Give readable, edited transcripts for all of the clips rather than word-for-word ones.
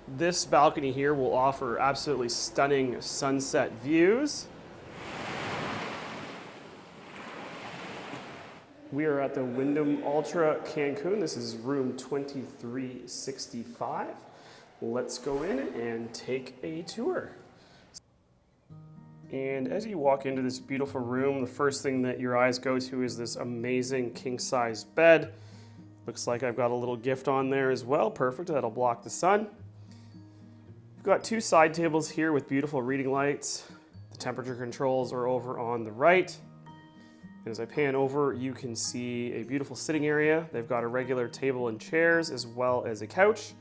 This balcony here will offer absolutely stunning sunset views. We are at the Wyndham Alltra Cancun. This is room 2365. Let's go in and take a tour. And as you walk into this beautiful room, the first thing that your eyes go to is this amazing king-size bed. Looks like I've got a little gift on there as well. Perfect, that'll block the sun. We've got two side tables here with beautiful reading lights. The temperature controls are over on the right. And as I pan over, you can see a beautiful sitting area. They've got a regular table and chairs as well as a couch.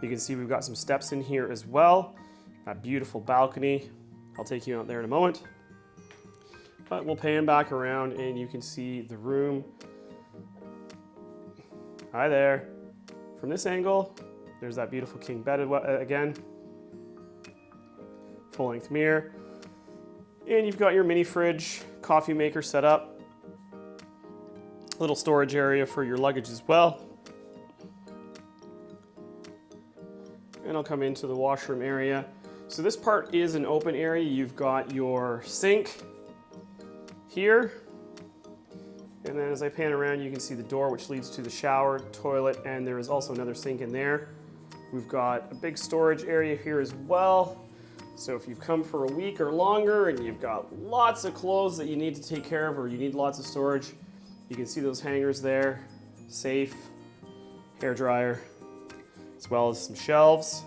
You can see we've got some steps in here as well. A beautiful balcony. I'll take you out there in a moment. But we'll pan back around and you can see the room. Hi there. From this angle, there's that beautiful king bed again. Full-length mirror. And you've got your mini fridge, coffee maker set up. Little storage area for your luggage as well. And I'll come into the washroom area. So this part is an open area. You've got your sink here. And then as I pan around, you can see the door which leads to the shower, toilet, and there is also another sink in there. We've got a big storage area here as well. So if you've come for a week or longer and you've got lots of clothes that you need to take care of or you need lots of storage, you can see those hangers there, safe, hair dryer, as well as some shelves.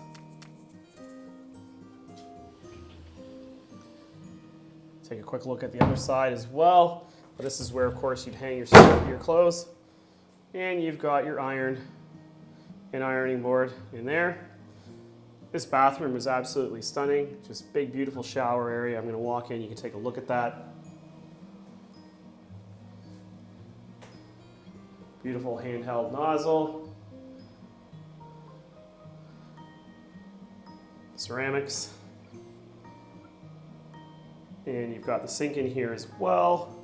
Take a quick look at the other side as well. But this is where, of course, you'd hang your clothes. And you've got your iron and ironing board in there. This bathroom is absolutely stunning. Just big, beautiful shower area. I'm going to walk in. You can take a look at that. Beautiful handheld nozzle. Ceramics. And you've got the sink in here as well,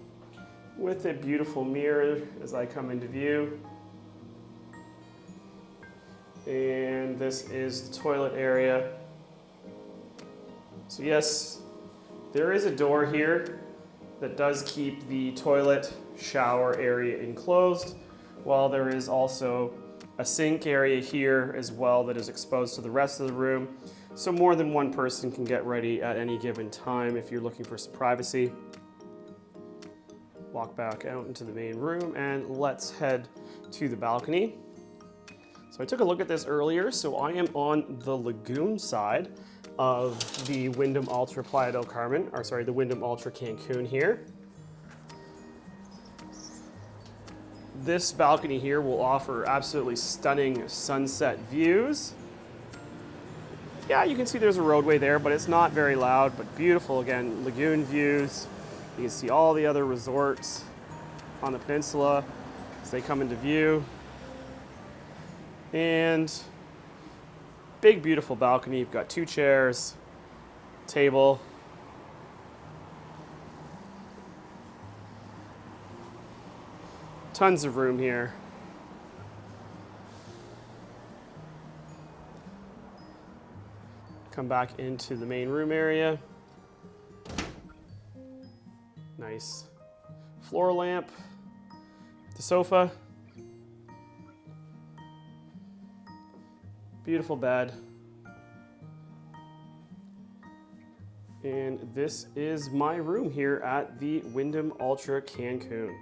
with a beautiful mirror as I come into view. And this is the toilet area. So yes, there is a door here that does keep the toilet shower area enclosed, while there is also a sink area here as well that is exposed to the rest of the room. So more than one person can get ready at any given time if you're looking for some privacy. Walk back out into the main room and let's head to the balcony. So I took a look at this earlier. So I am on the lagoon side of the Wyndham Alltra Playa del Carmen, or sorry, the Wyndham Alltra Cancun here. This balcony here will offer absolutely stunning sunset views. Yeah, you can see there's a roadway there, but it's not very loud, but beautiful, again, lagoon views. You can see all the other resorts on the peninsula as they come into view. And big, beautiful balcony. You've got two chairs, table. Tons of room here. Come back into the main room area. Nice floor lamp, the sofa, beautiful bed. And this is my room here at the Wyndham Alltra Cancun.